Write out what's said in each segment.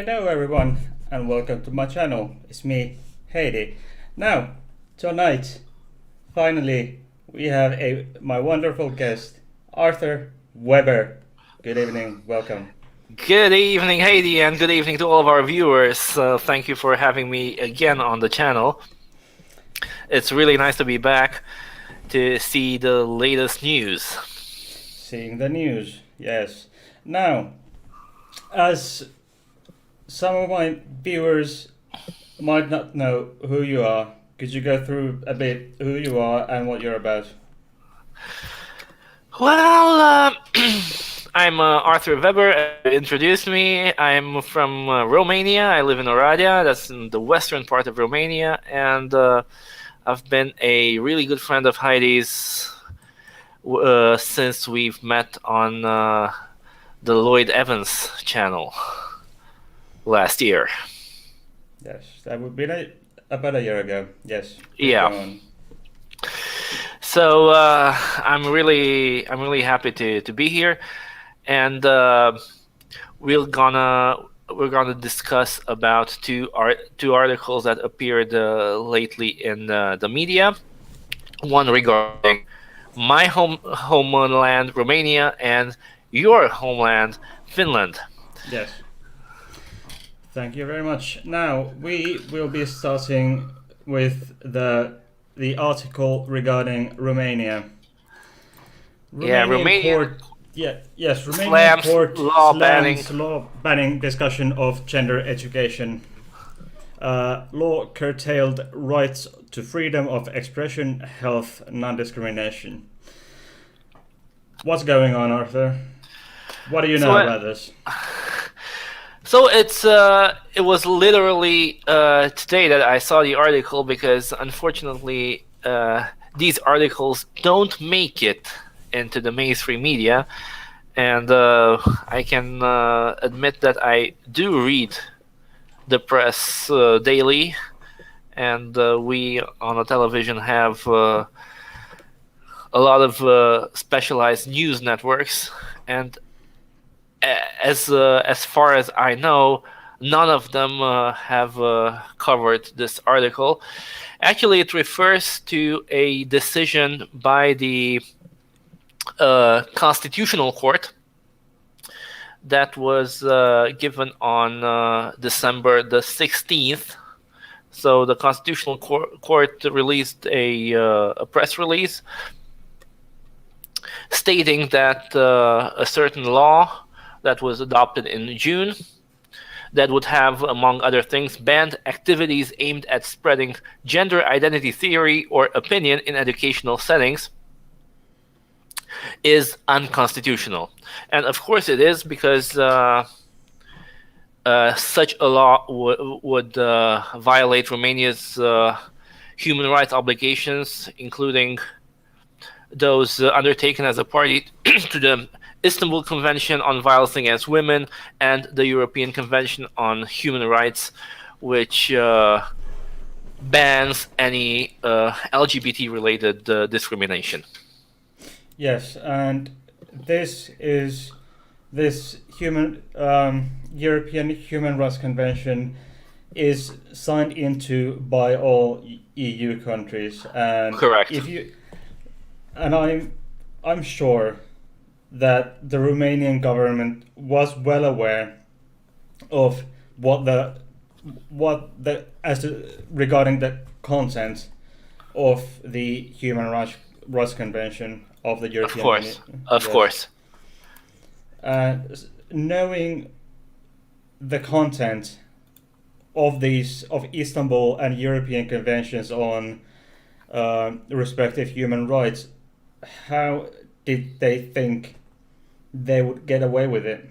Hello everyone and welcome to my channel. It's me, Heidi. Now, tonight, finally, we have my wonderful guest, Arthur Weber. Good evening, welcome. Good evening, Heidi, and good evening to all of our viewers. Thank you for having me again on the channel. It's really nice to be back to see the latest news. Seeing the news, yes. Now, as some of my viewers might not know who you are, could you go through a bit who you are and what you're about? Well, I'm Arthur Weber. Introduced me. I'm from Romania. I live in Oradea. That's in the western part of Romania, and I've been a really good friend of Heidi's since we've met on the Lloyd Evans channel last year. Yes, that would be about a year ago. Yes. Yeah. So I'm really happy to be here, and we're gonna discuss about two articles that appeared lately in the media. One regarding my homeland Romania and your homeland Finland. Yes. Thank you very much. Now we will be starting with the article regarding Romania. Romania. Romanian court law slams law banning discussion of gender education. Law curtailed rights to freedom of expression, health, non-discrimination. What's going on, Arthur? What do you know about this? So it was literally today that I saw the article, because unfortunately these articles don't make it into the mainstream media, and I can admit that I do read the press daily, and we on the television have a lot of specialized news networks, and as far as I know, none of them have covered this article. Actually, it refers to a decision by the Constitutional Court that was given on December the 16th. So the Constitutional Court released a press release stating that a certain law that was adopted in June that would have, among other things, banned activities aimed at spreading gender identity theory or opinion in educational settings is unconstitutional. And of course it is, because such a law would violate Romania's human rights obligations, including those undertaken as a party to the Istanbul Convention on Violence Against Women and the European Convention on Human Rights, which bans any LGBT-related discrimination. Yes, and this European Human Rights Convention is signed into by all EU countries, and correct. I'm sure that the Romanian government was well aware of regarding the content of the Human Rights Convention of the European Union. Of course. Knowing the content of Istanbul and European conventions on respective human rights, how did they think they would get away with it?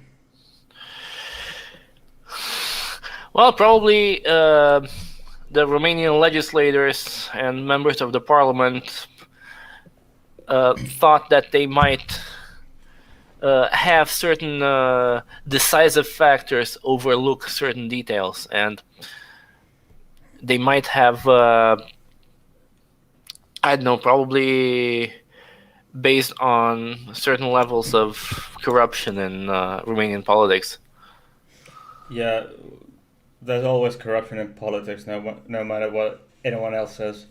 Well, probably the Romanian legislators and members of the parliament thought that they might have certain decisive factors overlook certain details, and they might have, I don't know, probably based on certain levels of corruption in Romanian politics. Yeah, there's always corruption in politics, no matter what anyone else says.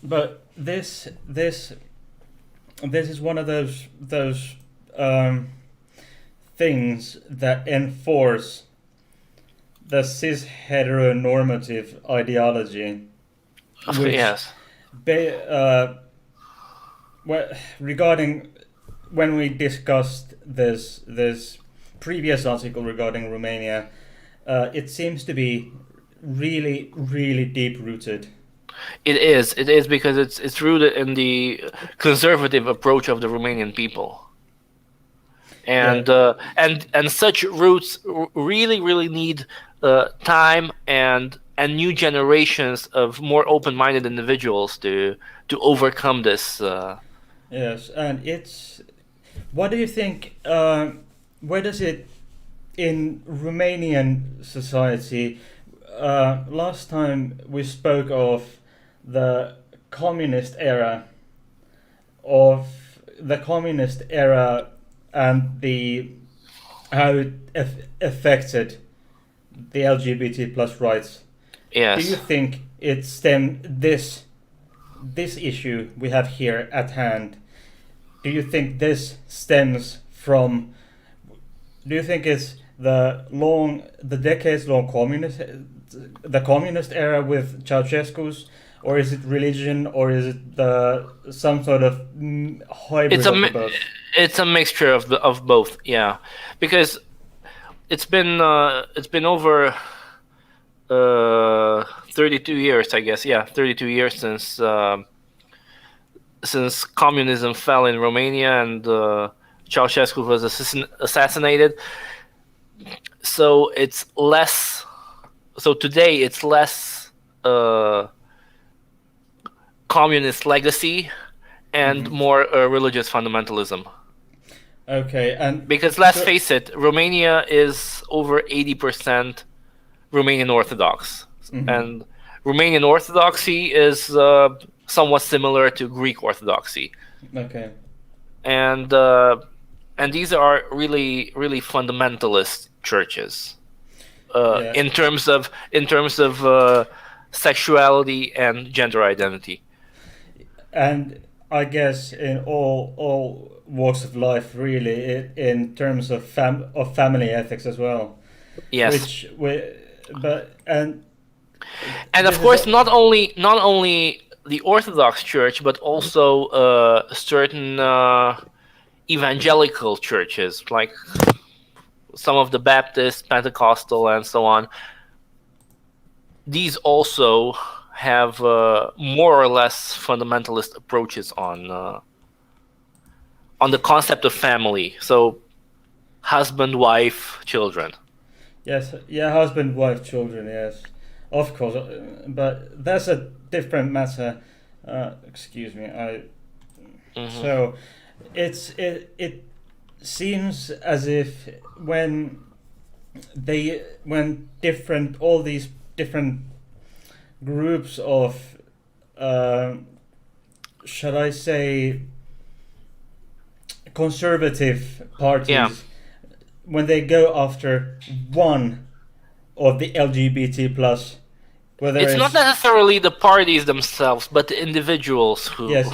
But this is one of those things that enforce the cis heteronormative ideology, which Yes. regarding when we discussed this previous article regarding Romania, it seems to be really deep rooted. It is. It is because it's rooted in the conservative approach of the Romanian people. And Yeah, and such roots really need time and new generations of more open-minded individuals to overcome this. yes, and it's. What do you think? Where does it in Romanian society? Last time we spoke of the communist era, of the communist era, and the how it affected the LGBT plus rights. Do you Yes. think it this issue we have here at hand? Do you think this stems from? Do you think it's the decades long the communist era with Ceausescu's, or is it religion, or is it some sort of It's hybrid of the both? it's a mixture of both. Yeah, because it's been over 32 years, I guess. Yeah, 32 years since communism fell in Romania and Ceausescu was assassinated. So it's less. So today it's less communist legacy and Hmm. more religious fundamentalism. Okay, and Because let's so face it, Romania is over 80% Romanian Orthodox, mhm. and Romanian Orthodoxy is somewhat similar to Greek Orthodoxy, Okay, and these are really fundamentalist churches yeah, in terms of sexuality and gender identity. and I guess in all walks of life, really, in terms of family ethics as well, Yes, which we, but and and of this is course not only the Orthodox Church, but also certain evangelical churches, like some of the Baptist, Pentecostal, and so on. These also have more or less fundamentalist approaches on the concept of family. So husband, wife, children. yes, yeah, husband, wife, children, yes, of course, but that's a different matter. Excuse me, I Hmm. so it seems as if when different all these different groups of uh, shall I say conservative Yeah, parties, when they go after one of the LGBT plus, whether it's not it's necessarily the parties themselves, but the individuals yes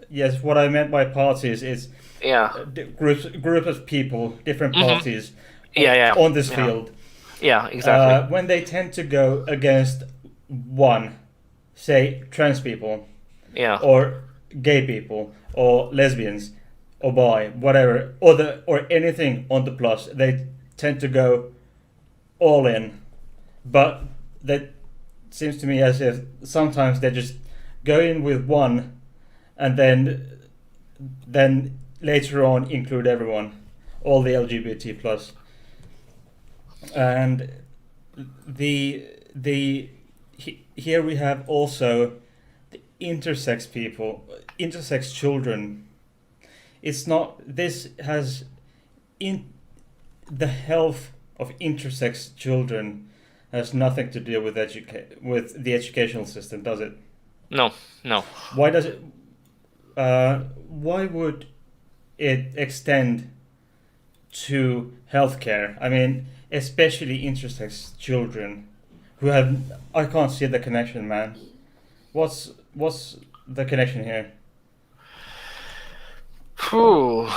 yes, what I meant by parties is yeah. group of people, different Hmm. parties Yeah, yeah, on this yeah, field, yeah, exactly. when they tend to go against one, say trans people Yeah, or gay people or lesbians or bi, whatever, or anything on the plus, they tend to go all in. But that seems to me as if sometimes they just go in with one and then later on include everyone, all the LGBT plus, and the here we have also the intersex people, intersex children. It's not. This has in the health of intersex children has nothing to do with with the educational system, does it? no, no. Why does it? Why would it extend to healthcare. I mean, especially intersex children who have. I can't see the connection, man. What's the connection here? Whew.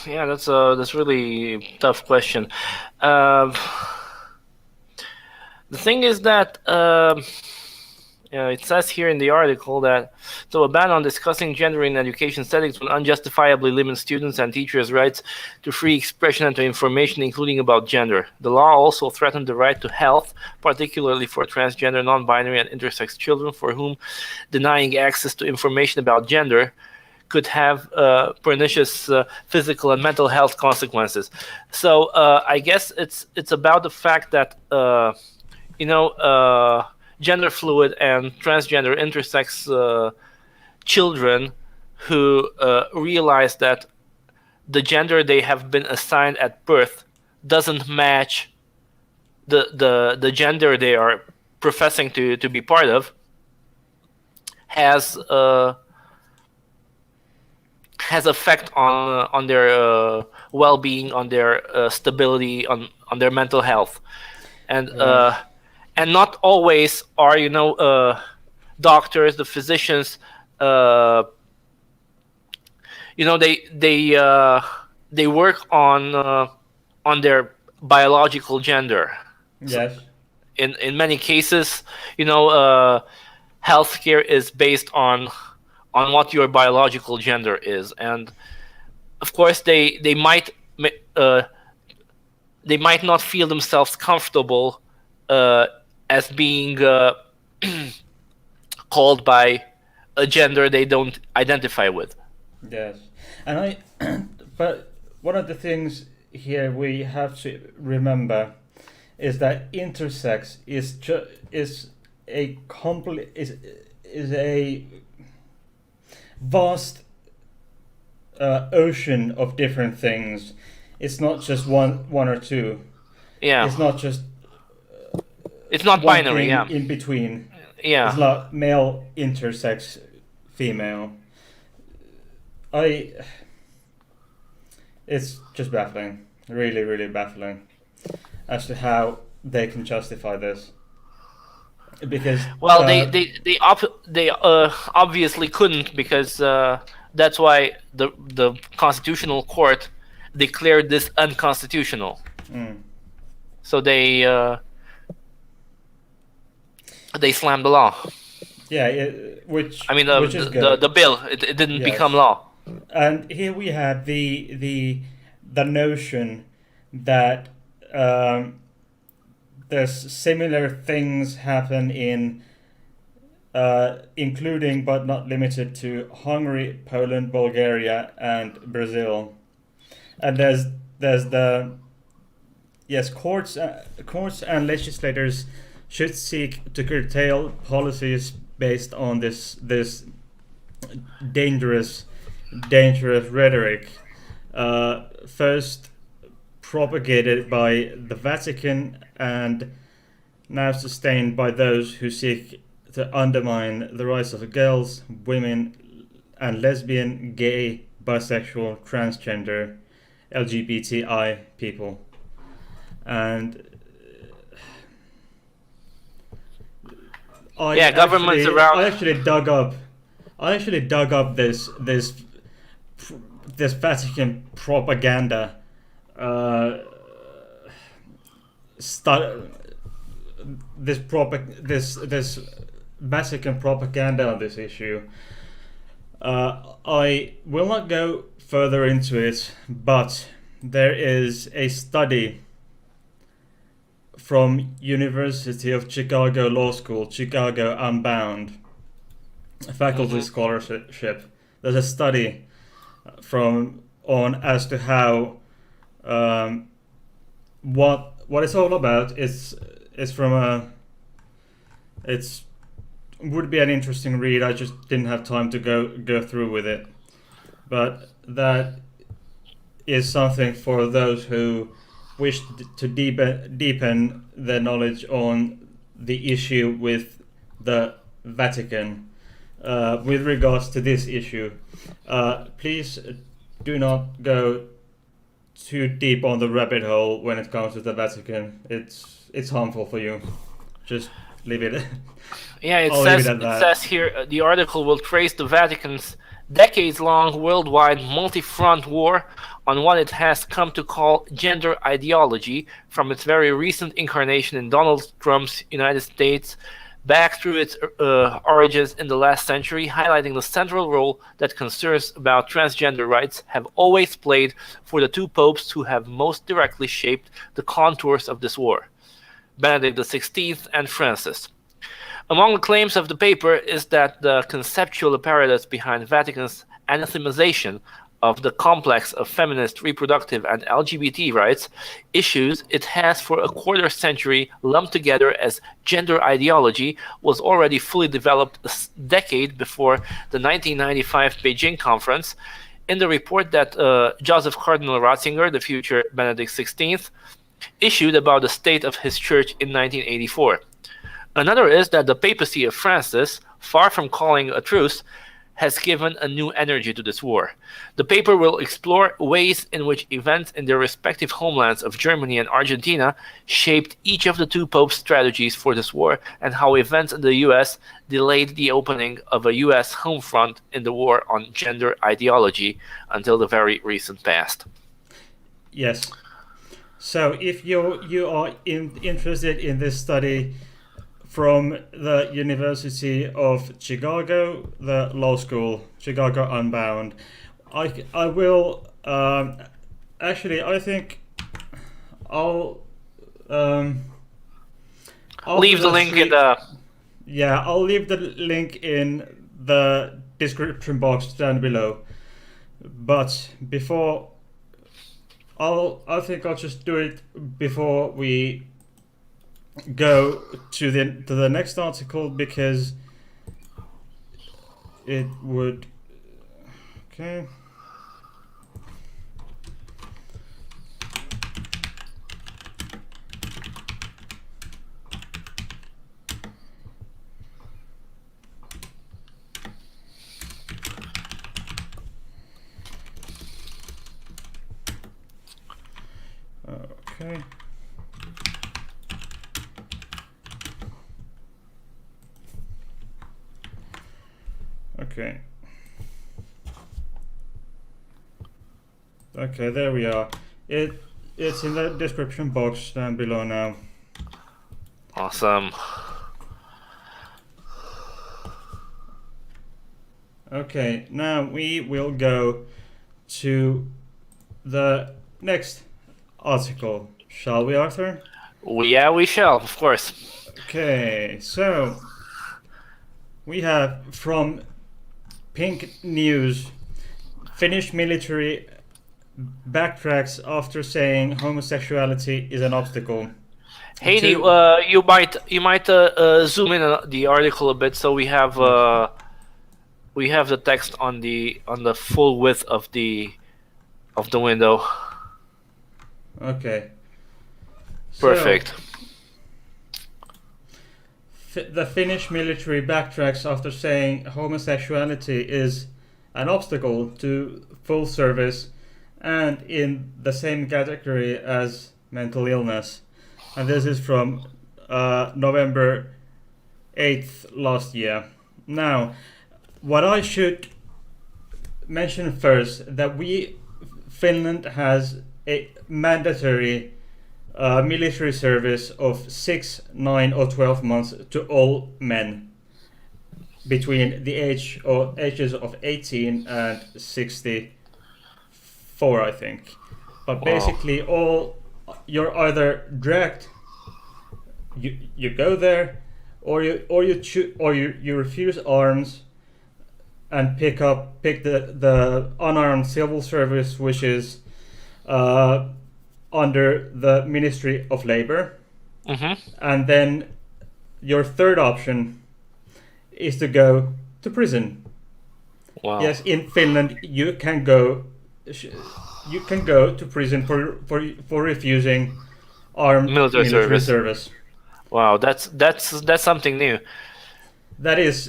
Yeah, that's really tough question. Um, the thing is that it says here in the article that a ban on discussing gender in education settings will unjustifiably limit students and teachers' rights to free expression and to information, including about gender. The law also threatened the right to health, particularly for transgender, non-binary, and intersex children, for whom denying access to information about gender could have pernicious physical and mental health consequences. So I guess it's about the fact that gender fluid and transgender intersex children who realize that the gender they have been assigned at birth doesn't match the gender they are professing to be part of has effect on their well-being, on their stability, on their mental health, and Right. and not always are doctors, the physicians, they work on their biological gender. So Yes. in many cases, healthcare is based on what your biological gender is, and of course uh, they might not feel themselves comfortable as being called by a gender they don't identify with. Yes. And but one of the things here we have to remember is that intersex is a complete is a vast ocean of different things. It's not just one or two. Yeah, It's not just it's not one binary. thing Yeah, in between. It's yeah. not male intersex female. I It's just baffling. Really, really baffling as to how they can justify this. Because Well, they obviously couldn't, because that's why the constitutional court declared this unconstitutional. mm, So they slammed the law. yeah, I mean, which is good. the bill, it didn't become Yes. law. And here we have the notion that there's similar things happen in including but not limited to Hungary, Poland, Bulgaria, and Brazil. And there's the yes, courts and legislators should seek to curtail policies based on this dangerous dangerous rhetoric, first propagated by the Vatican and now sustained by those who seek to undermine the rights of girls, women, and lesbian, gay, bisexual, transgender, LGBTI people. And Yeah, governments around. I actually dug up this Vatican propaganda uh, stu- this Vatican propaganda on this issue. I will not go further into it, but there is a study from University of Chicago Law School, Chicago Unbound, a faculty Mhm. scholarship. There's a study from on as to how what it's all about. It's from a it's would be an interesting read. I just didn't have time to go through with it, but that is something for those who wish to deepen their knowledge on the issue with the Vatican with regards to this issue. Please do not go too deep on the rabbit hole when it comes to the Vatican. It's harmful for you. Just leave it. Yeah, I'll leave it at it that. says here the article will trace the Vatican's decades-long worldwide multi-front war on what it has come to call gender ideology from its very recent incarnation in Donald Trump's United States back through its origins in the last century, highlighting the central role that concerns about transgender rights have always played for the two popes who have most directly shaped the contours of this war, Benedict XVI and Francis. Among the claims of the paper is that the conceptual apparatus behind Vatican's anathemization of the complex of feminist, reproductive, and LGBT rights issues it has for a quarter century lumped together as gender ideology was already fully developed a decade before the 1995 Beijing conference. In the report that Joseph Cardinal Ratzinger, the future Benedict XVI, issued about the state of his church in 1984. Another is that the papacy of Francis, far from calling a truce, has given a new energy to this war. The paper will explore ways in which events in their respective homelands of Germany and Argentina shaped each of the two popes' strategies for this war, and how events in the US delayed the opening of a US home front in the war on gender ideology until the very recent past. Yes. So if you are interested in this study from the University of Chicago, the law school, Chicago Unbound, I will actually I think I'll leave the link in the I'll leave the link in the description box down below. But before I think I'll just do it before we go to the next article, because it would okay. Okay. Okay. Okay, there we are. It's in the description box down below now. Awesome. Okay, now we will go to the next article. Shall we, Arthur? Yeah, we shall, of course. Okay, so we have from Pink News, Finnish military backtracks after saying homosexuality is an obstacle. Heidi, you might zoom in on the article a bit so we have the text on the full width of the window. Okay. Perfect. So, the Finnish military backtracks after saying homosexuality is an obstacle to full service and in the same category as mental illness. And this is from November 8th last year. Now, what I should mention first, that Finland has a mandatory military service of 6, 9 or 12 months to all men between the ages of 18 and 64, I think. But basically you're either dragged, you go there, or you refuse arms and pick the unarmed civil service, which is under the Ministry of Labor. Mm-hmm. And then your third option is to go to prison. Wow. Yes, in Finland you can go to prison for refusing armed military service. Wow, that's something new. That's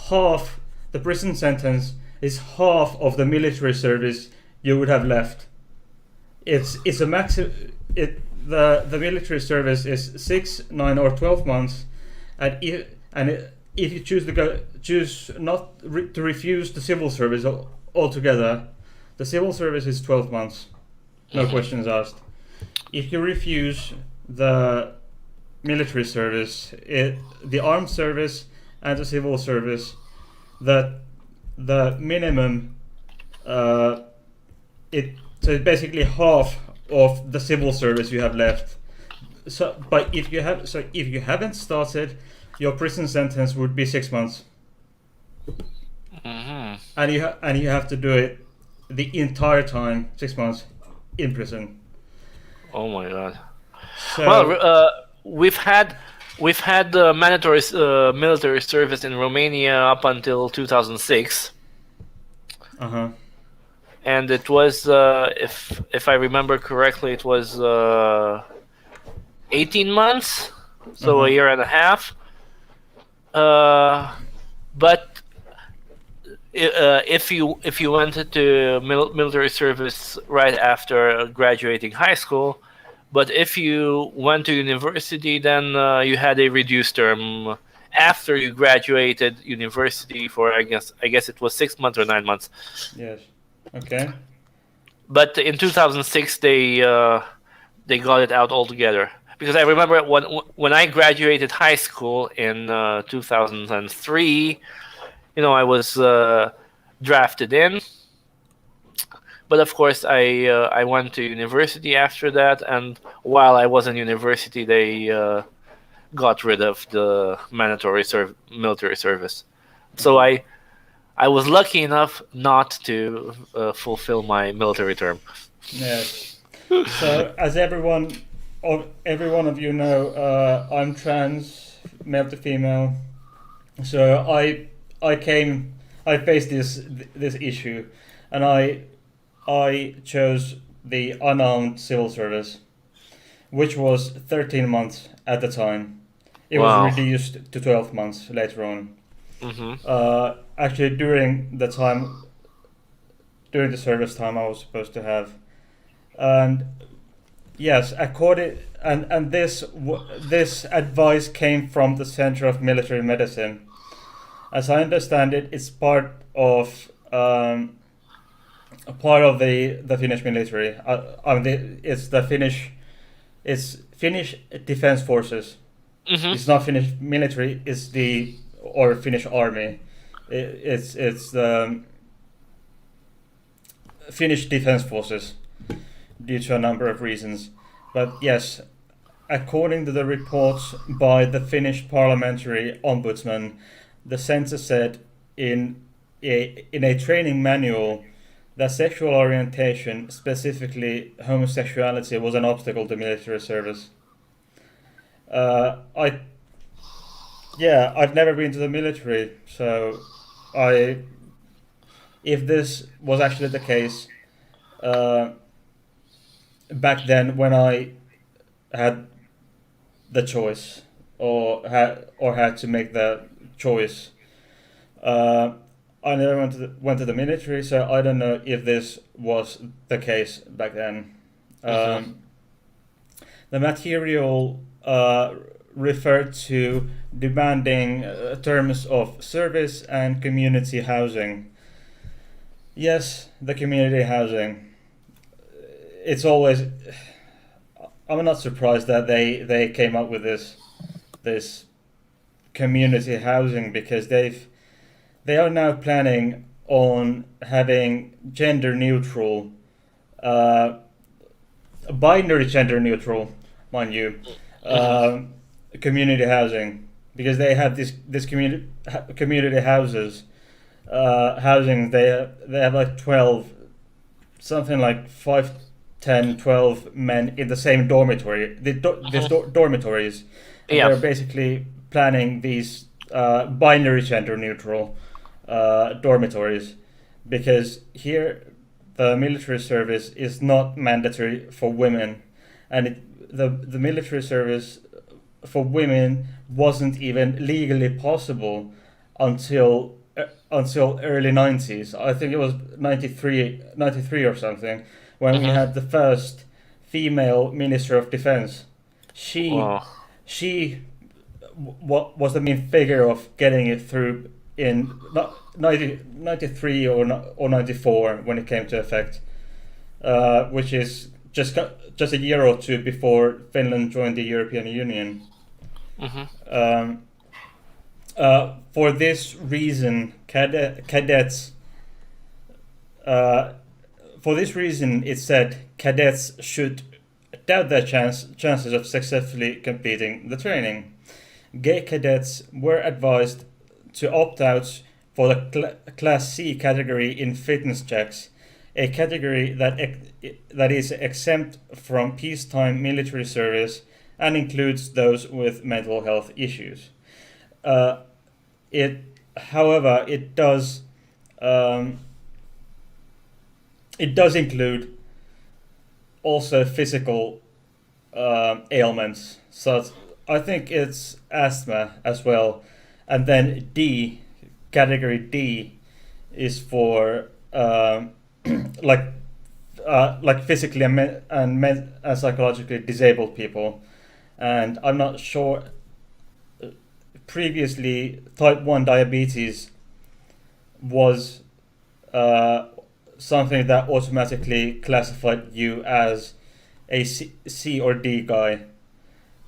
half the prison sentence is half of the military service you would have left. It's a maximum. The military service is 6, 9, or 12 months, and if you choose not to refuse the civil service altogether, the civil service is 12 months, no questions asked. If you refuse the military service, the armed service and the civil service, the minimum, so it's basically half of the civil service you have left. So, but if you haven't started, your prison sentence would be 6 months, and you have to do it the entire time, 6 months in prison. Oh my god! So, Well, we've had mandatory military service in Romania up until 2006. And it was, if I remember correctly, it was 18 months, so a year and a half. But if you went to military service right after graduating high school, but if you went to university, then you had a reduced term after you graduated university for I guess it was 6 months or 9 months. Yes. Okay. But in 2006 they got it out altogether, because I remember when I graduated high school in 2003, I was drafted in. But of course, I went to university after that, and while I was in university, they got rid of the mandatory military service. So I was lucky enough not to fulfill my military term. Yes. So as every one of you know, I'm trans, male to female. So I faced this issue, and I chose the unarmed civil service, which was 13 months at the time. It was reduced to 12 months later on. Actually, during the service time I was supposed to have, and yes, this advice came from the Center of Military Medicine. As I understand it, it's part of the Finnish military. It's Finnish Defense Forces. It's not Finnish military. It's or Finnish army. It's the Finnish Defense Forces, due to a number of reasons. But yes, according to the reports by the Finnish Parliamentary Ombudsman, the censor said in a training manual that sexual orientation, specifically homosexuality, was an obstacle to military service. I've never been to the military, so if this was actually the case, back then when I had the choice or had to make the choice, I never went to the military, so I don't know if this was the case back then. The material referred to demanding terms of service and community housing. Yes, the community housing. It's always. I'm not surprised that they came up with this community housing, because they are now planning on having gender neutral, binary gender neutral, mind you, community housing, because they have this community houses, housing. They have like 12, something like 5, 10, 12 men in the same dormitory. Dormitories. Yeah. They're basically planning these binary gender neutral dormitories, because here the military service is not mandatory for women, and the military service for women wasn't even legally possible until until early 90s. I think it was 93 or something, when we Hmm. had the first female Minister of Defense. She Wow. she was the main figure of getting it through in 93 or 94 when it came to effect, which is just a year or two before Finland joined the European Union. Hmm. Um, for this reason, cadets. Uh, for this reason, it said cadets should doubt their chances of successfully completing the training. Gay cadets were advised to opt out for the Class C category in fitness checks, a category that is exempt from peacetime military service and includes those with mental health issues. Uh, it, however, um, it does include also physical ailments. So I think it's asthma as well, and then D, category D, is for like physically and psychologically disabled people, and I'm not sure. Previously, type 1 diabetes was uh, something that automatically classified you as a C or D guy,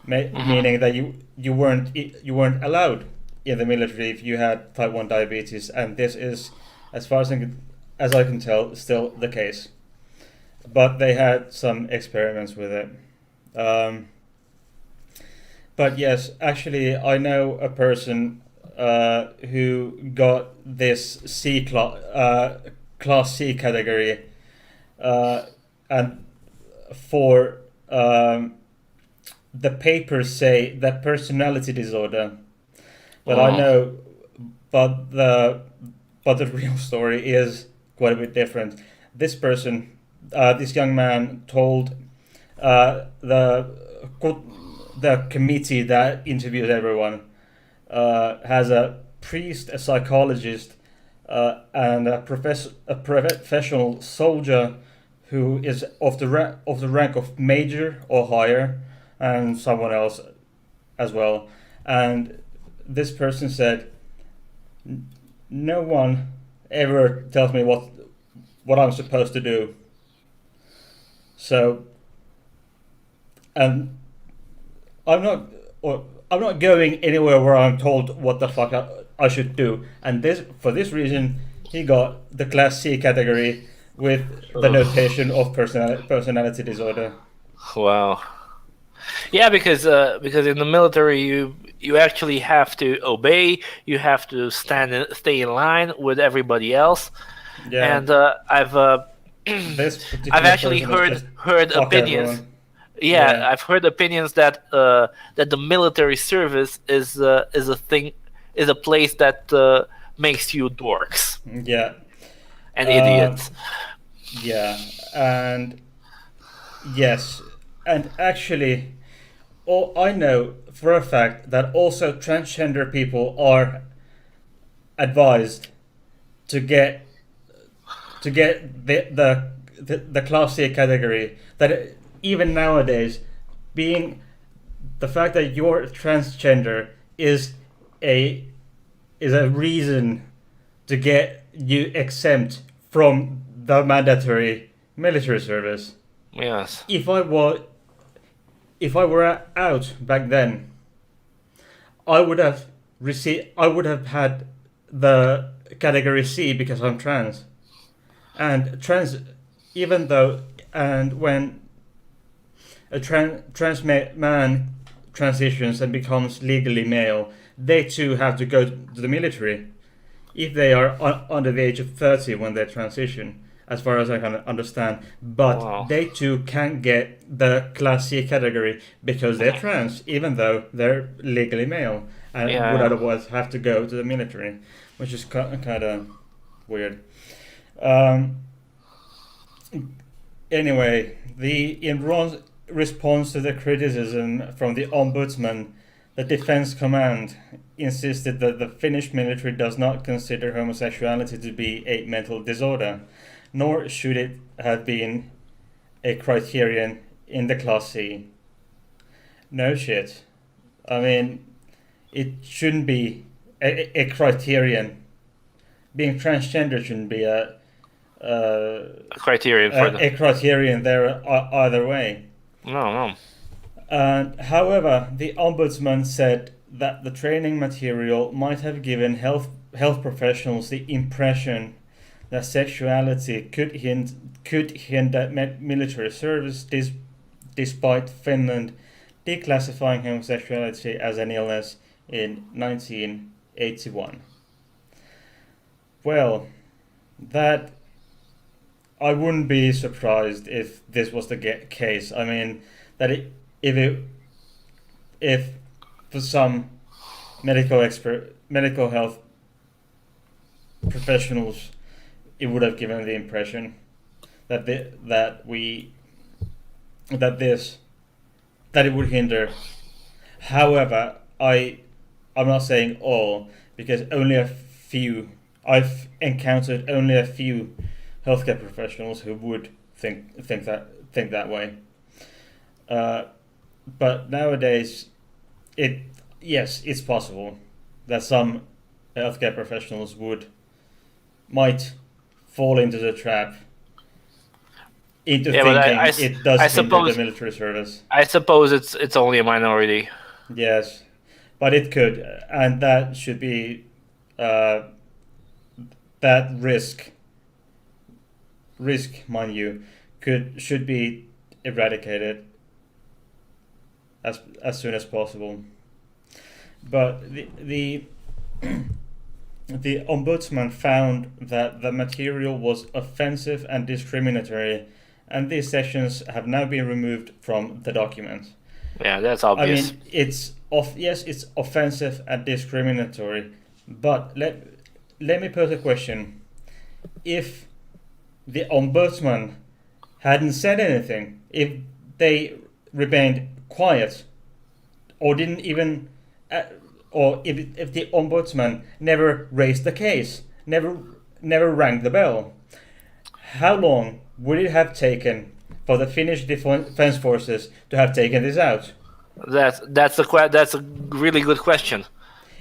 Hmm. meaning that you weren't allowed in the military if you had type 1 diabetes, and this is, as far as I can tell, still the case. But they had some experiments with it. Um, but yes, actually, I know a person who got this class C category, uh, and for the papers say that personality disorder, but I Wow. know, but the real story is quite a bit different. This person, this young man, told the committee that interviewed everyone, has a priest, a psychologist, and a professional soldier who is of the rank of major or higher, and someone else as well. And this person said, "No one ever tells me what I'm supposed to do." So, and I'm not or I'm not going anywhere where I'm told what the fuck I should do. And this for this reason, he got the Class C category with the Ugh. notation of personality disorder. Wow. Yeah, because in the military you actually have to obey. You have to stay in line with everybody else. Yeah, And I've this I've particular actually person is just heard fuck opinions. everyone. Yeah, Yeah, I've heard opinions that that the military service is a thing, is a place that makes you dorks yeah, and uh, idiots. yeah, and yes, and actually, I know for a fact that also transgender people are advised to get the Class C category. That even nowadays, being the fact that you're transgender a is a reason to get you exempt from the mandatory military service. Yes. If I were if I were out back then, I would have had the category C because I'm trans. And trans even though and when a trans man transitions and becomes legally male, they too have to go to the military if they are under the age of 30 when they transition, as far as I can understand. But Wow. they too can get the Class C category because they're Mhm. trans, even though they're legally male and would Yeah. otherwise have to go to the military, which is kind of weird. Um, Anyway, in Ron's response to the criticism from the ombudsman the Defense Command insisted that the Finnish military does not consider homosexuality to be a mental disorder, nor should it have been a criterion in the Class C. No shit. I mean, it shouldn't be a criterion. Being transgender shouldn't be a criterion for a criterion there either way. No. However, the Ombudsman said that the training material might have given health professionals the impression that sexuality could hinder military service, despite Finland declassifying homosexuality as an illness in 1981. Well, that I wouldn't be surprised if this was the case. I mean, that if for some medical health professionals, it would have given the impression that it would hinder. However, I'm not saying all, because only a few. I've encountered only a few healthcare professionals who would think that way. But nowadays, it's possible that some healthcare professionals might fall into the trap into thinking it does hinder the military service. I suppose it's only a minority. Yes, but it could, and that should be that risk, mind you, should be eradicated as soon as possible. But the Ombudsman found that the material was offensive and discriminatory, and these sections have now been removed from the document. Yeah, that's obvious. I mean, it's offensive and discriminatory, but let me pose a question. If the Ombudsman hadn't said anything, if they remained quiet, or didn't even, or if the Ombudsman never raised the case, never rang the bell, how long would it have taken for the Finnish Defense Forces to have taken this out? That's a really good question.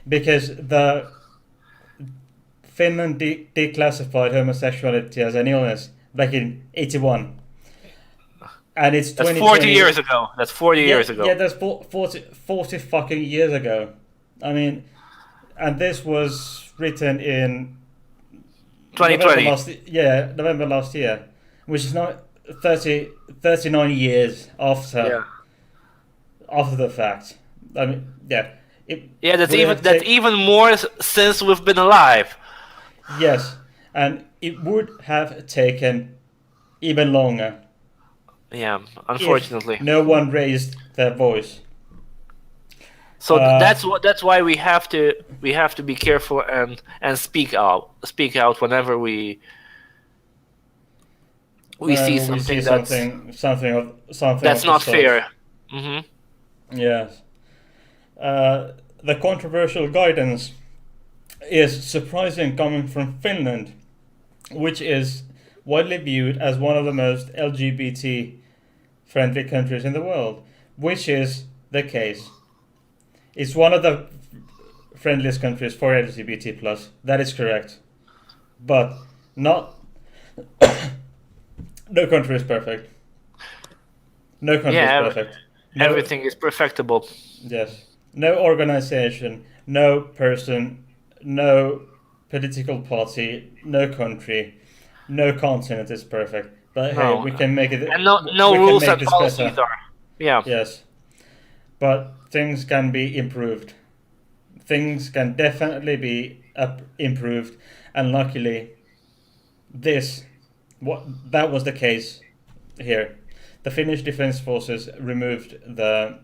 Because the Finland declassified homosexuality as an illness back in 81. And it's 40 years ago. That's 40 years ago. Yeah, that's 40 fucking years ago. I mean, and this was written in 2020. November last year, which is not 39 years after the fact. I mean, that's even more since we've been alive. Yes, and it would have taken even longer. Yeah, unfortunately. If no one raised their voice. So that's why we have to be careful and speak out whenever we see something that's not fair. Mm-hmm. Yes. The controversial guidance is surprising coming from Finland, which is widely viewed as one of the most LGBT friendly countries in the world, which is the case. It's one of the friendliest countries for LGBT plus. That is correct, but not. No country is perfect. No country is perfect. Everything is perfectible. Yes. No organization, no person, no political party, no country, no continent is perfect. But hey, we can make it. And no rules and policies are. Yeah. Yes. But things can be improved. Things can definitely be improved, and luckily, that was the case here. The Finnish Defense Forces removed the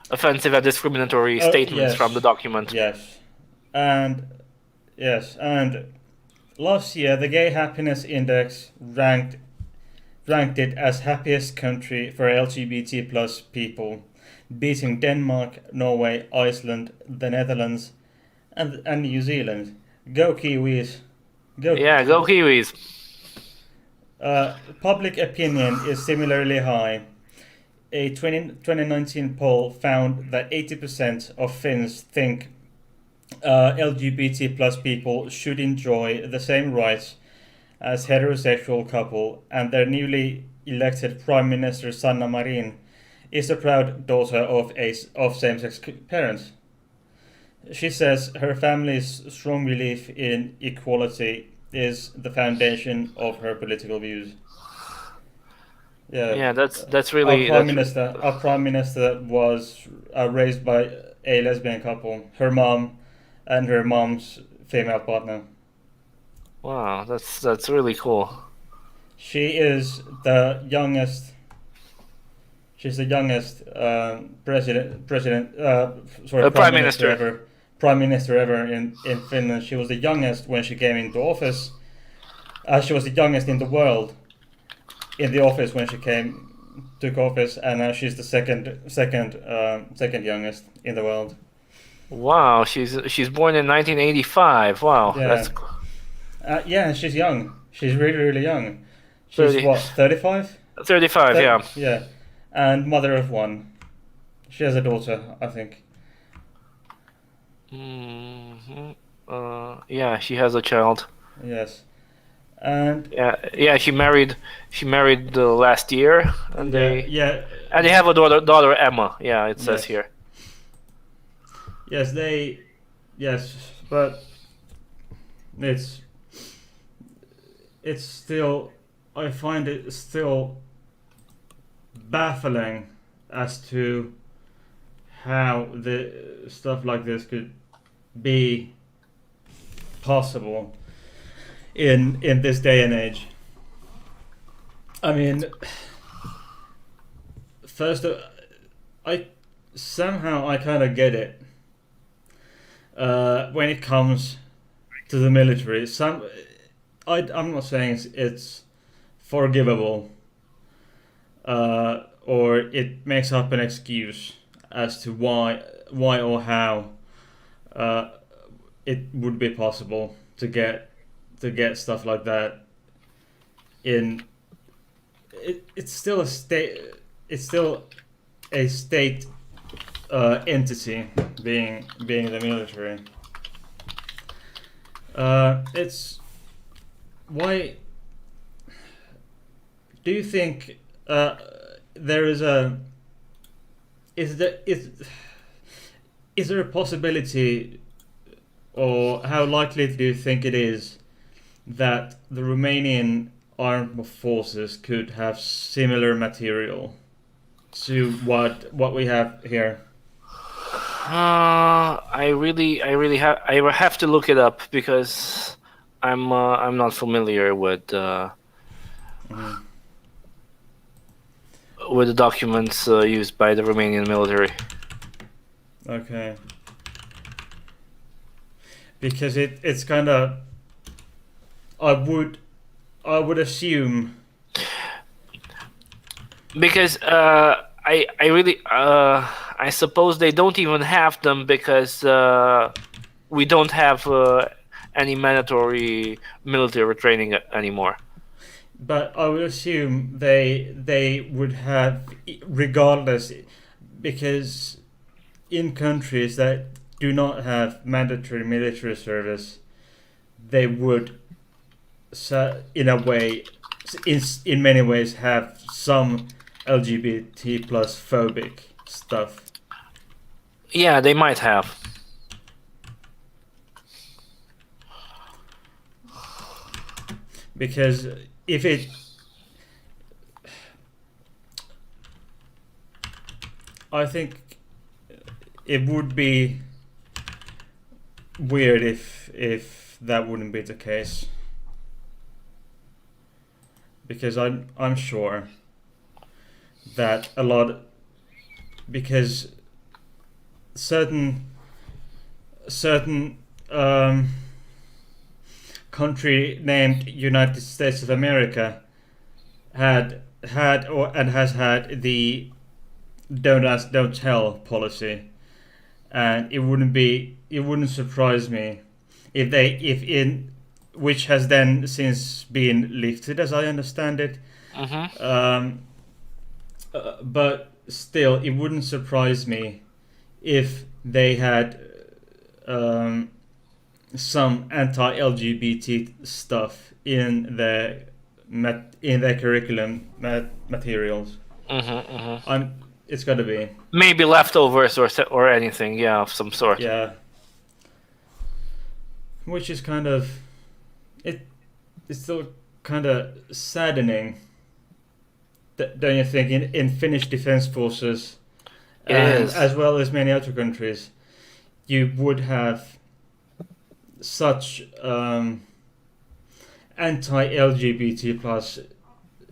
offensive and discriminatory statements from the document. Yes, and last year the Gay Happiness Index ranked it as happiest country for LGBT plus people, beating Denmark, Norway, Iceland, the Netherlands, and New Zealand. Go Kiwis! Go! Yeah, go Kiwis. Public opinion is similarly high. A 2019 poll found that 80% of Finns think LGBT plus people should enjoy the same rights as heterosexual couple, and their newly elected Prime Minister Sanna Marin is a proud daughter of same-sex parents. She says her family's strong belief in equality is the foundation of her political views. Yeah, Yeah, that's really our prime minister was raised by a lesbian couple. Her mom and her mom's female partner. wow. That's really cool. She is the youngest. She's the youngest prime Prime minister Minister. ever. Prime minister ever in Finland. She was the youngest when she came into office. She was the youngest in the world in the office when she took office, and now she's the second youngest in the world. Wow, she's born in 1985. Wow, Yeah, yeah, she's young. She's really young. She's 30, what, 35? 35. Yeah. Yeah, and mother of one. She has a daughter, I think. Yeah, she has a child. Yes, and Yeah. She married last year, and yeah, they have a daughter Emma. Yeah, it says yes. here. Yes, but it's still, I find it still baffling as to how the stuff like this could be possible in this day and age. I mean, first, I kind of get it when it comes to the military. I'm not saying it's forgivable or it makes up an excuse as to why or how it would be possible to get stuff like that in. It's still a state. It's still a state entity, being the military. It's why do you think there is a is there a possibility, or how likely do you think it is that the Romanian armed forces could have similar material to what we have here? I have to look it up because I'm not familiar with the documents used by the Romanian military. Okay. Because it's kind of, I would assume, because I suppose they don't even have them because we don't have any mandatory military training anymore. but I would assume they would have regardless, because in countries that do not have mandatory military service, they would, in a way, in many ways, have some LGBT plus phobic stuff. Yeah, they might have. Because if it, I think it would be weird if that wouldn't be the case. Because I'm sure that a lot, because certain country named United States of America had or and has had the don't ask, don't tell policy, and it wouldn't surprise me if in which has then since been lifted, as I understand it. Mm-hmm. Um, but still, it wouldn't surprise me if they had um, some anti-LGBT stuff in their curriculum materials. Mm-hmm. Mm-hmm. It's got to be. Maybe leftovers or anything, yeah, of some sort. Yeah, which is kind of it. It's still kind of saddening, don't you think? In Finnish defense forces, It and is. as well as many other countries, you would have such anti-LGBT plus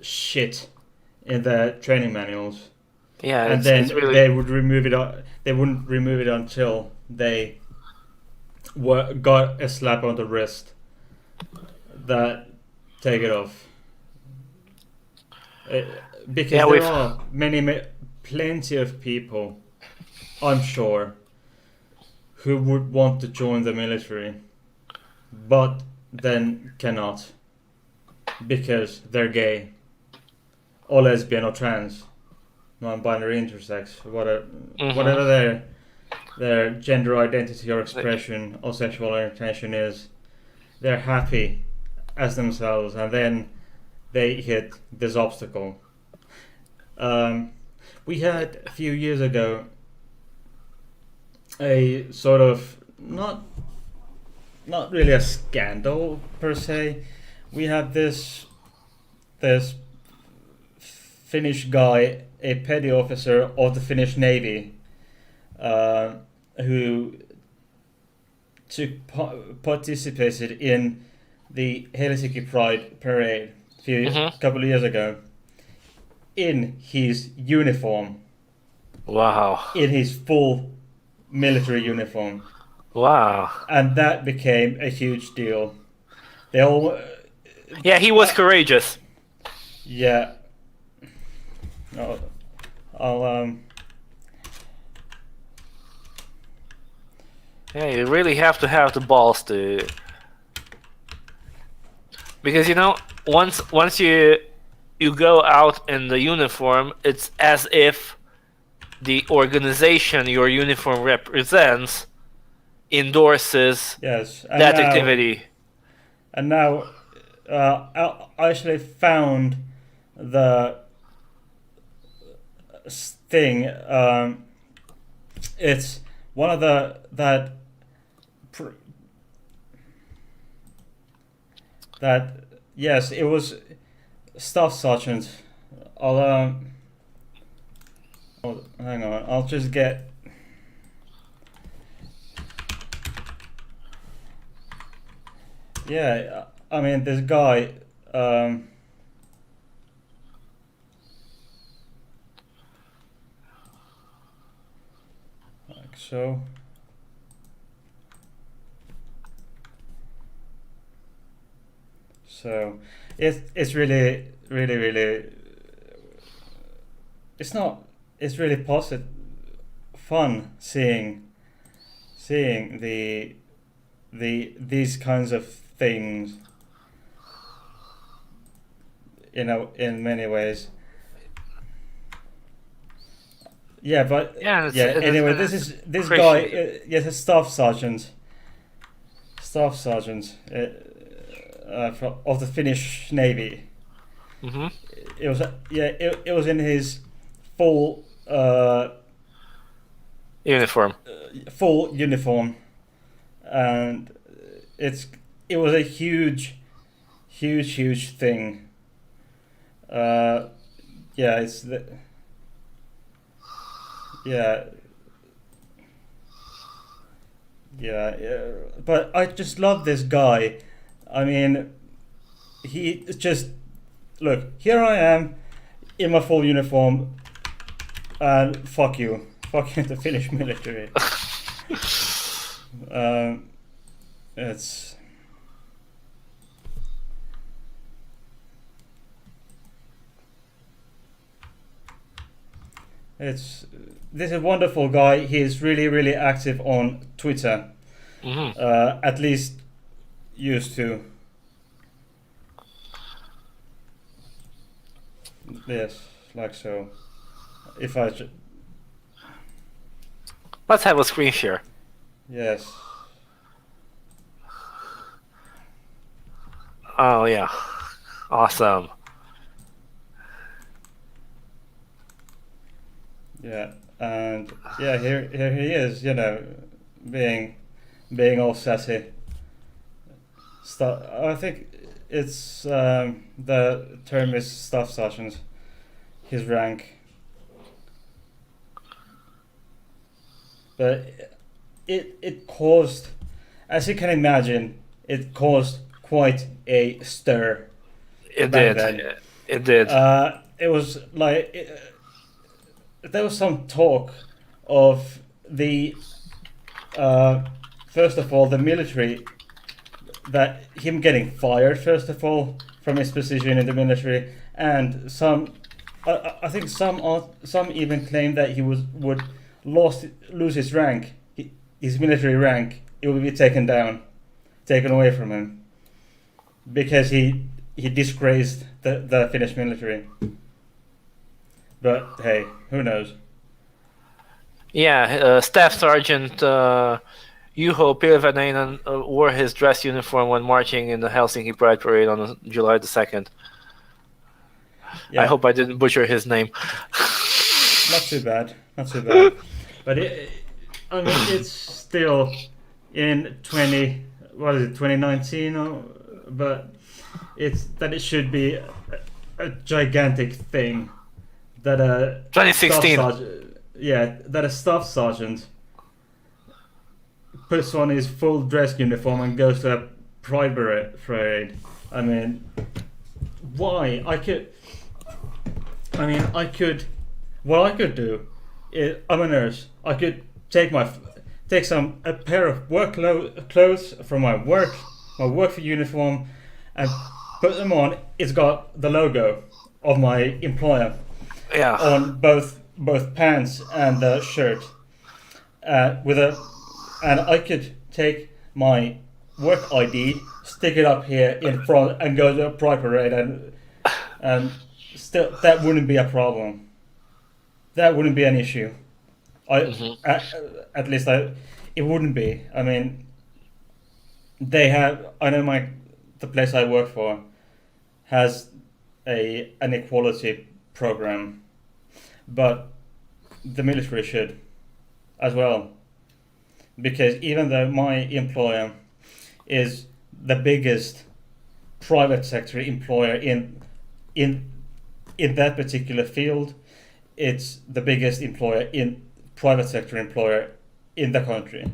shit in their training manuals, Yeah, and it's then really. they would remove it. They wouldn't remove it until they got a slap on the wrist that take it off. Uh, because Yeah, there we've. are plenty of people, I'm sure, who would want to join the military, but then cannot because they're gay or lesbian or trans, non-binary, intersex, whatever Mm-hmm. their gender identity or expression or sexual orientation is. They're happy as themselves, and then they hit this obstacle. Um, we had a few years ago a sort of not really a scandal per se. We had this Finnish guy, a petty officer of the Finnish Navy, uh, who participated in the Helsinki Pride parade Mm-hmm. couple of years ago in his uniform, Wow. in his full military uniform, Wow. and that became a huge deal. They all, Yeah, he was courageous. yeah. I'll, I'll Yeah, you really have to have the balls to, because once you go out in the uniform, it's as if the organization your uniform represents endorses yes, that activity. and now, I actually found the thing. It's one of that yes, it was staff sergeant. I'll hang on. I'll just get. Yeah, I mean this guy. Like so. So it's really it's not it's really positive fun seeing these kinds of things, in many ways. Yeah, but Yeah, yeah, anyway, it's this guy, appreciated. yes, a staff sergeant, of the Finnish Navy. Hmm. It was in his full Uniform. full uniform, and it's it was a huge thing. Uh, yeah, yeah, yeah, but I just love this guy. I mean, he just look here. I am in my full uniform, and fuck you, the Finnish military. Um, it's It's this is a wonderful guy. He is really active on Twitter. At least used to. Yes, like so. If I Let's have a screen share. yes. Oh yeah, awesome. Yeah, and yeah, here he is. You know, being all sassy. I think it's the term is staff sergeant. His rank, but it caused, as you can imagine, it caused quite a stir. It back did. then. It did. It was like there was some talk of the first of all the military, that him getting fired first of all from his position in the military, and I think some even claim that he would lose his rank, his military rank. It would be taken away from him, because he disgraced the Finnish military. But hey, who knows? Yeah, Staff Sergeant Juho Pilvenainen wore his dress uniform when marching in the Helsinki Pride Parade on July the 2nd. Yeah. I hope I didn't butcher his name. Not too bad. But I mean, it's still in 2019, but it should be a gigantic thing that a 2016. that a staff sergeant puts on his full dress uniform and goes to a pride parade. I mean, why? What I could do is, I'm a nurse. I could take a pair of work clothes from my work uniform, and put them on. It's got the logo of my employer on both pants and the shirt. And I could take my work ID, stick it up here in front, and go to a pride parade, and still that wouldn't be a problem. That wouldn't be an issue. At least it wouldn't be. I mean, I know the place I work for has an equality program, but the military should as well, because even though my employer is the biggest private sector employer in that particular field, it's the biggest private sector employer in the country.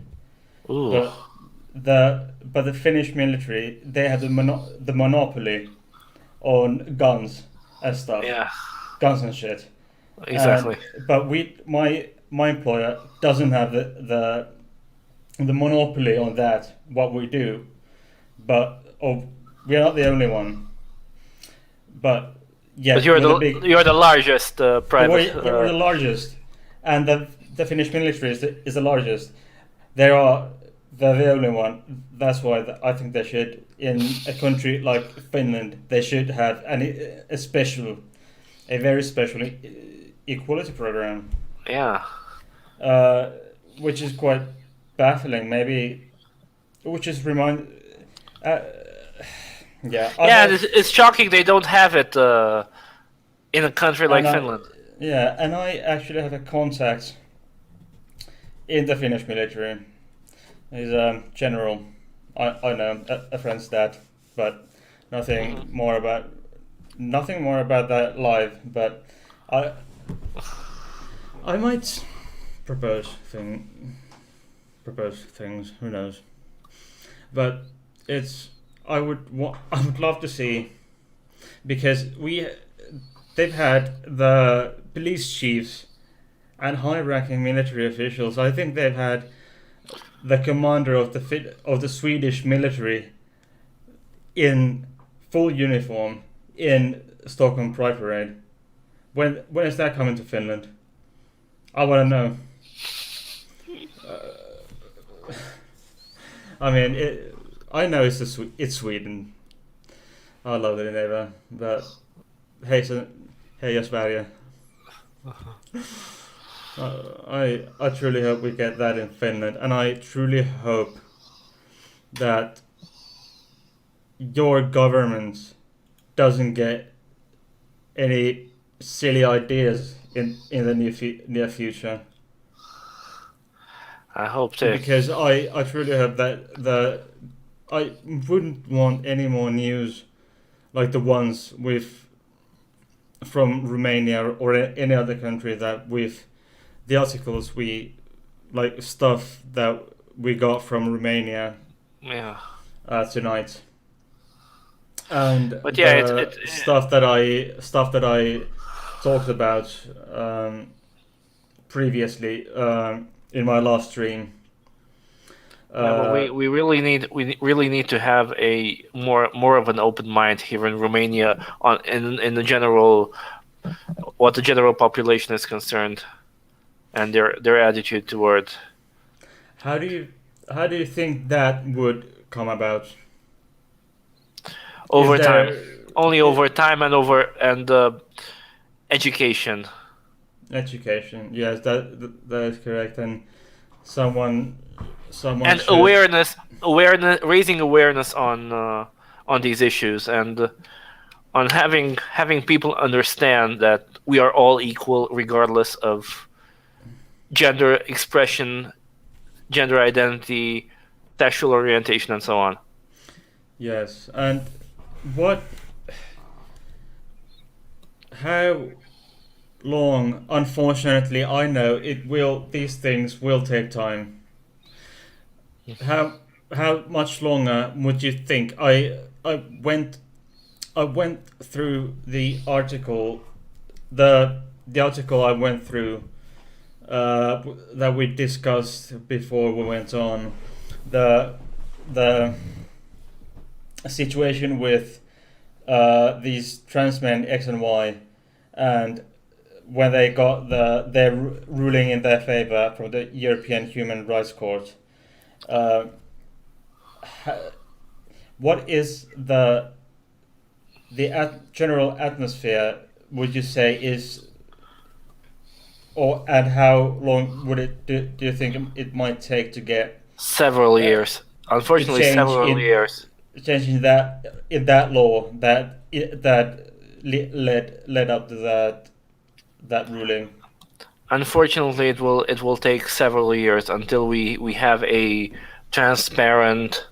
Ooh. But the Finnish military, they have the monopoly on guns and stuff. Yeah. Guns and shit. Exactly. But my employer doesn't have the monopoly on that. What we do, but we are not the only one. But yeah, but you're the largest private. We're the largest, and the Finnish military is the largest. They're the only one. That's why I think they should, in a country like Finland, they should have a very special equality program. Yeah. Which is quite baffling, maybe. Which is it's shocking they don't have it in a country like Finland. And I actually have a contact in the Finnish military. He's a general. I know a friend's dad, but nothing more about that live. But I might propose things. Who knows? But I would love to see, because they've had the police chiefs and high-ranking military officials. I think they've had the commander of the Swedish military in full uniform in Stockholm Pride Parade. When is that coming to Finland? I want to know. I mean, I know it's Sweden. Alla elever, but heja Sverige. I truly hope we get that in Finland, and I truly hope that your government doesn't get any silly ideas in the near future. I hope so. Because I truly hope that I wouldn't want any more news like the ones with from Romania or any other country that with the articles we like stuff that we got from Romania Yeah. Tonight, and But yeah, the stuff that I talked about previously in my last stream. But we really need to have a more of an open mind here in Romania on in the general what the general population is concerned and their attitude toward. How do you think that would come about? Over Is time, there only over time and education. education? Yes, that is correct. And someone And should. awareness, raising awareness on these issues and on having people understand that we are all equal regardless of gender expression, gender identity, sexual orientation, and so on. Yes, and what? How long? Unfortunately, I know it will. These things will take time. How much longer would you think? I went through the article, the article I went through that we discussed before we went on the situation with these trans men X and Y, and when they got their ruling in their favor from the European Human Rights Court. Uh, what is the general atmosphere? Would you say is, or and how long would it do you think it might take to get Several years. Unfortunately, several years. changing that in that law that led up to that ruling? Unfortunately, it will take several years until we have a transparent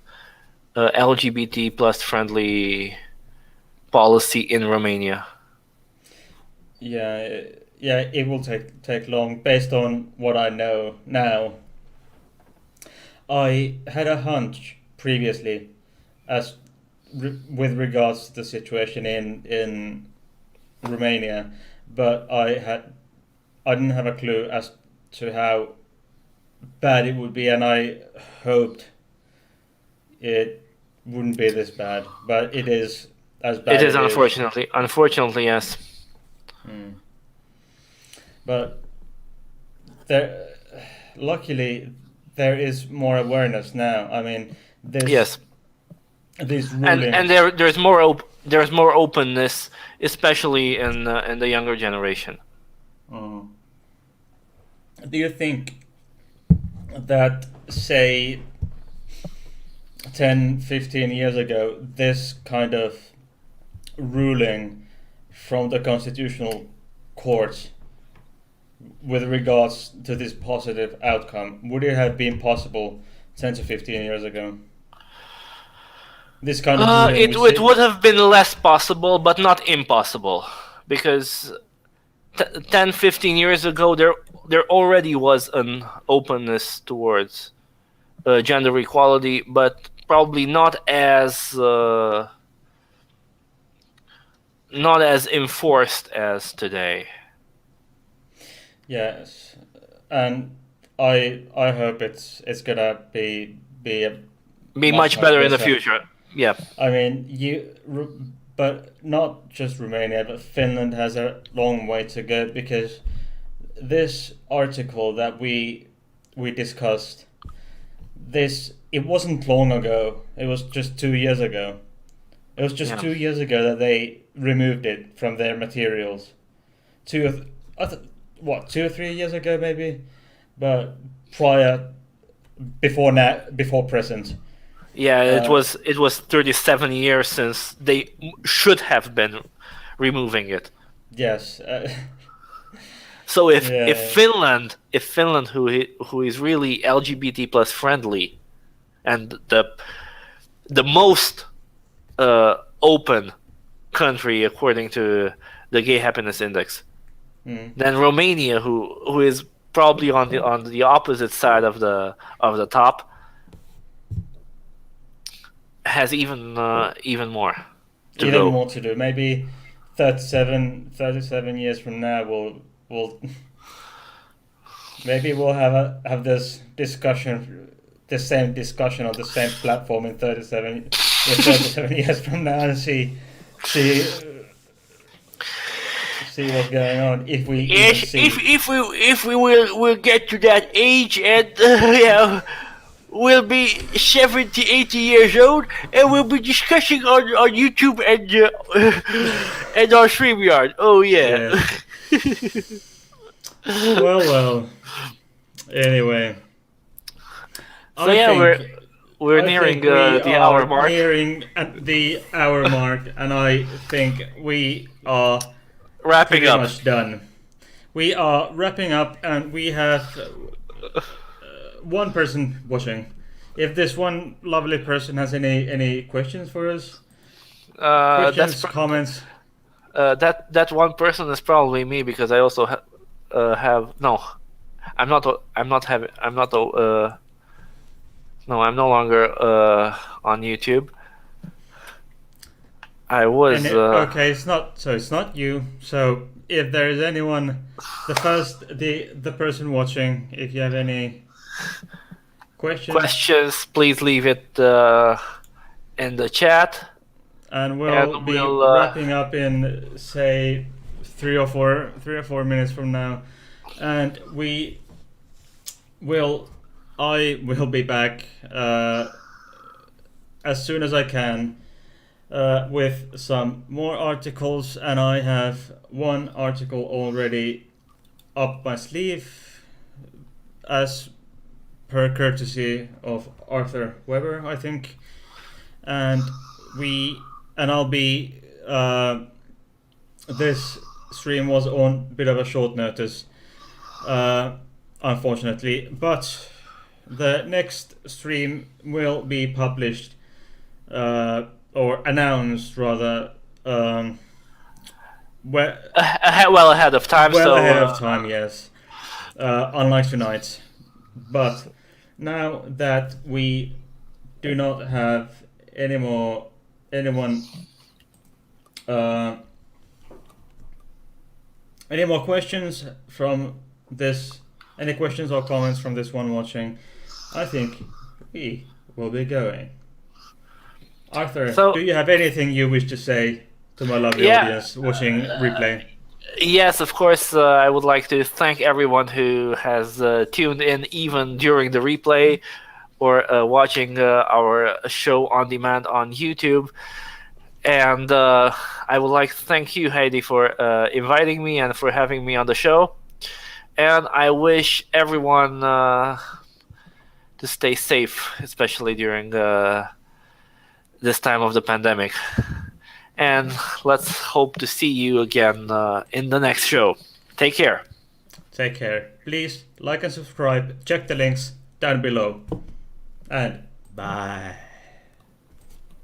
LGBT plus friendly policy in Romania. Yeah, it will take long based on what I know now. I had a hunch previously as with regards to the situation in Romania, but I didn't have a clue as to how bad it would be, and I hoped it wouldn't be this bad, but it is as bad. It is unfortunately, yes. But there, luckily, there is more awareness now. I mean, Yes, these rulings, and there's more openness, especially in the younger generation. Do you think that, say, 10, 15 years ago, this kind of ruling from the constitutional court with regards to this positive outcome, would it have been possible 10 to 15 years ago? This kind of ruling, It would have been less possible, but not impossible, because 10, 15 years ago there already was an openness towards gender equality, but probably not as enforced as today. yes, and I hope it's gonna be Much better in the future. Yeah. I mean, but not just Romania, but Finland has a long way to go because this article that we discussed, this it wasn't long ago. It was just 2 years ago. It was just Yeah. 2 years ago that they removed it from their materials. What, 2 or 3 years ago maybe, but before present. Yeah, Uh, it was 37 years since they should have been removing it. yes. So Yeah. If Finland who is really LGBT plus friendly and the most open country according to the Gay Happiness Index, Mm. then Romania who is probably on the opposite side of the top has even more to Even go. more to do. Maybe 37 years from now, we'll maybe we'll have this discussion, the same discussion on the same platform in 37 years from now, and see see what's going on, if we even Yes, see. if we will get to that age and yeah, we'll be 70, 80 years old and we'll be discussing on YouTube and on StreamYard. Oh yeah. Yeah. Well. Anyway, So I yeah, think we're I nearing think we the hour are mark. nearing at the hour mark, and I think we are Wrapping pretty up. much done. We are wrapping up, and we have one person watching. If this one lovely person has any questions for us, questions, comments. That one person is probably me because I also have no. I'm not having. I'm not. No, I'm no longer on YouTube. I was. Okay, it's not. So it's not you. So if there is anyone, the person watching, if you have any questions, please leave it in the chat. and And we'll be we'll wrapping up in, say, 3 or 4 minutes from now, and I will be back as soon as I can with some more articles, and I have one article already up my sleeve, as per courtesy of Arthur Weber, I think, and I'll be. This stream was on a bit of a short notice, unfortunately, but the next stream will be published or announced rather. Well ahead of time. well So ahead of time, yes. Unlike tonight, but now that we do not have anyone any more questions from this, any questions or comments from this one watching, I think we will be going. Arthur, So- do you have anything you wish to say to my lovely Yeah. audience watching replay? yes, of course, I would like to thank everyone who has tuned in even during the replay or watching our show on demand on YouTube. And I would like to thank you, Heidi, for inviting me and for having me on the show. And I wish everyone to stay safe, especially during this time of the pandemic. And let's hope to see you again in the next show. Take care. Take care. Please like and subscribe. Check the links down below. And bye.